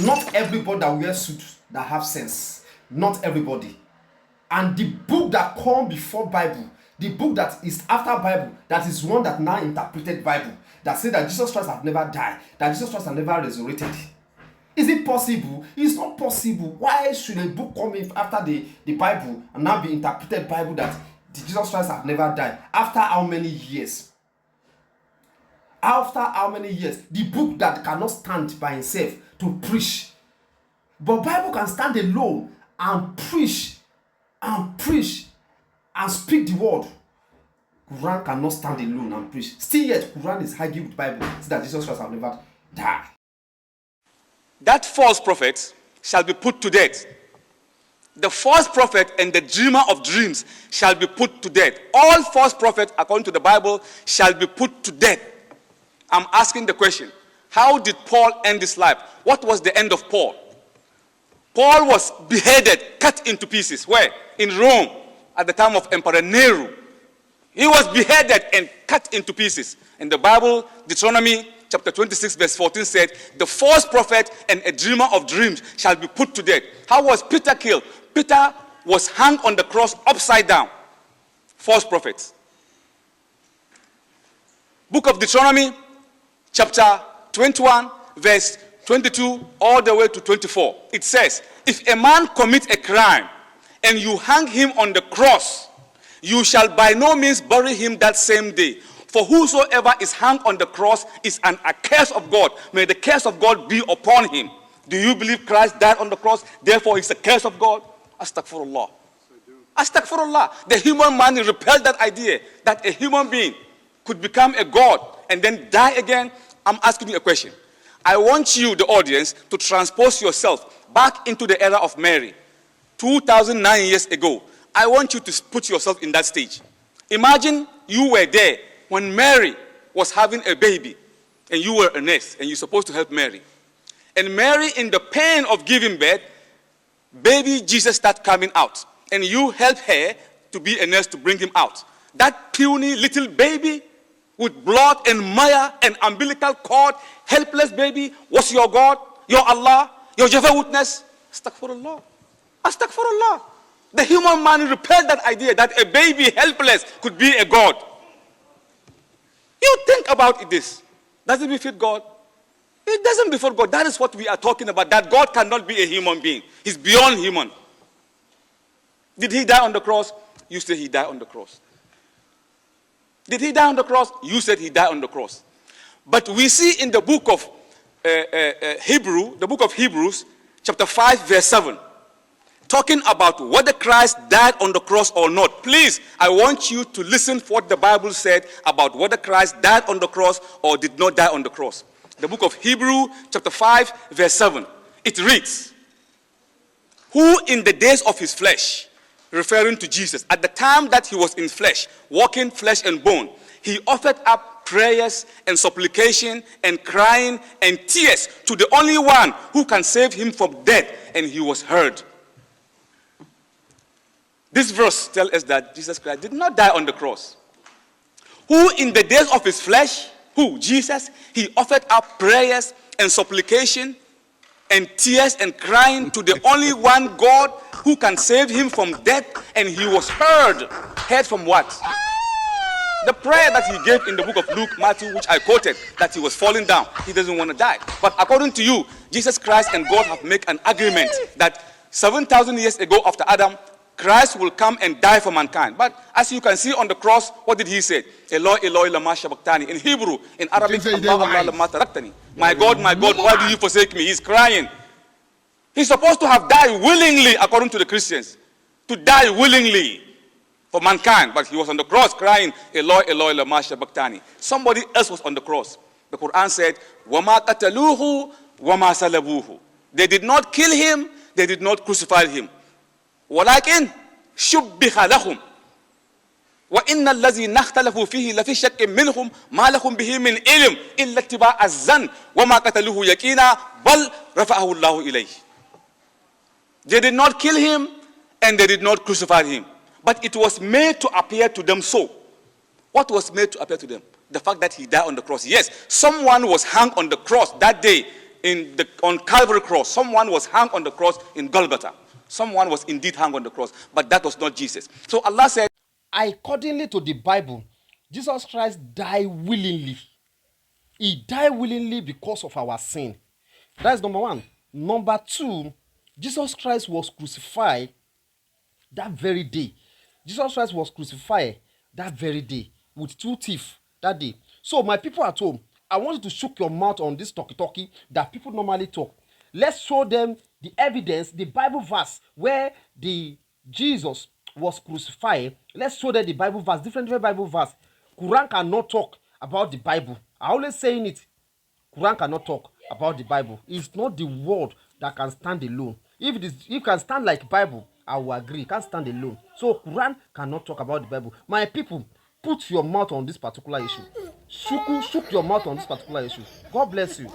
Not everybody that wears suits that have sense. Not everybody. And the book that come before Bible, the book that is after Bible, that is one that now interpreted Bible, that say that Jesus Christ have never died, that Jesus Christ have never resurrected. Is it possible? It's not possible. Why should a book come in after the Bible and now be interpreted Bible that Jesus Christ have never died? After how many years? After how many years? The book that cannot stand by itself to preach. But Bible can stand alone and preach and speak the word. Quran cannot stand alone and preach. Still yet, Quran is arguing with Bible so that Jesus Christ have never died. That false prophet shall be put to death. The false prophet and the dreamer of dreams shall be put to death. All false prophets, according to the Bible, shall be put to death. I'm asking the question, how did Paul end his life? What was the end of Paul? Paul was beheaded, cut into pieces. Where? In Rome, at the time of Emperor Nero. He was beheaded and cut into pieces. In the Bible, Deuteronomy chapter 26, verse 14 said, the false prophet and a dreamer of dreams shall be put to death. How was Peter killed? Peter was hung on the cross upside down. False prophets. Book of Deuteronomy, chapter 21, verse 22, all the way to 24. It says, if a man commit a crime and you hang him on the cross, you shall by no means bury him that same day. For whosoever is hung on the cross is a curse of God. May the curse of God be upon him. Do you believe Christ died on the cross? Therefore, it's a curse of God? Astaghfirullah. Astaghfirullah. The human mind repelled that idea that a human being could become a God and then die again. I'm asking you a question. I want you, the audience, to transpose yourself back into the era of Mary, 2009 years ago. I want you to put yourself in that stage. Imagine you were there when Mary was having a baby, and you were a nurse, and you're supposed to help Mary. And Mary, in the pain of giving birth, baby Jesus starts coming out, and you help her to be a nurse to bring him out. That puny little baby with blood and mire and umbilical cord, helpless baby, was your God, your Allah, your Jehovah's Witness? Astaghfirullah. Astaghfirullah. The human mind repelled that idea that a baby helpless could be a God. You think about this. Does it befit God? It doesn't befit God. That is what we are talking about, that God cannot be a human being. He's beyond human. Did he die on the cross? You say he died on the cross. Did he die on the cross? You said he died on the cross. But we see in the book of Hebrews, chapter 5, verse 7, talking about whether Christ died on the cross or not. Please, I want you to listen to what the Bible said about whether Christ died on the cross or did not die on the cross. The book of Hebrews, chapter 5, verse 7. It reads, who in the days of his flesh, referring to Jesus, at the time that he was in flesh, walking flesh and bone, he offered up prayers and supplication and crying and tears to the only one who can save him from death, and he was heard. This verse tells us that Jesus Christ did not die on the cross. Who in the days of his flesh, who? Jesus, he offered up prayers and supplication and tears and crying to the only one God who can save him from death, and he was heard. Heard from what? The prayer that he gave in the book of Luke, Matthew, which I quoted, that he was falling down. He doesn't want to die. But according to you, Jesus Christ and God have made an agreement that 7,000 years ago after Adam, Christ will come and die for mankind. But as you can see on the cross, what did he say? Eloi, Eloi, lama sabachthani. In Hebrew, in Arabic, Allah, Allah, lama taraktani. My God, why do you forsake me? He's crying. He's supposed to have died willingly, according to the Christians. To die willingly for mankind. But he was on the cross crying, Eloi, Eloi, lama sabachthani. Somebody else was on the cross. The Quran said, وَمَا قَتَلُوهُ وَمَا سَلَبُوهُ. They did not kill him, they did not crucify him. ولكن شبه لهم وإن الذين اختلفوا فيه لفي شك منهم ما لهم به من علم إلا اتباع الظن وما قتلوه يقينا بل رفعه الله إليه. They did not kill him and they did not crucify him, but it was made to appear to them so. What was made to appear to them? The fact that he died on the cross. Yes, someone was hung on the cross that day on Calvary cross. Someone was hung on the cross in Golgotha. Someone was indeed hung on the cross, but that was not Jesus. So Allah said, accordingly to the Bible, Jesus Christ died willingly. He died willingly because of our sin. That's number one. Number two, Jesus Christ was crucified that very day. Jesus Christ was crucified that very day with two thieves that day. So my people at home, I want you to shut your mouth on this talkie that people normally talk. Let's show them the evidence, the Bible verse where the Jesus was crucified. Let's show them the Bible verse, different Bible verse. Quran cannot talk about the Bible. I always saying it. Quran cannot talk about the Bible. It's not the word that can stand alone. If it can stand like Bible, I will agree. It can't stand alone. So Quran cannot talk about the Bible. My people, put your mouth on this particular issue. Shook your mouth on this particular issue. God bless you.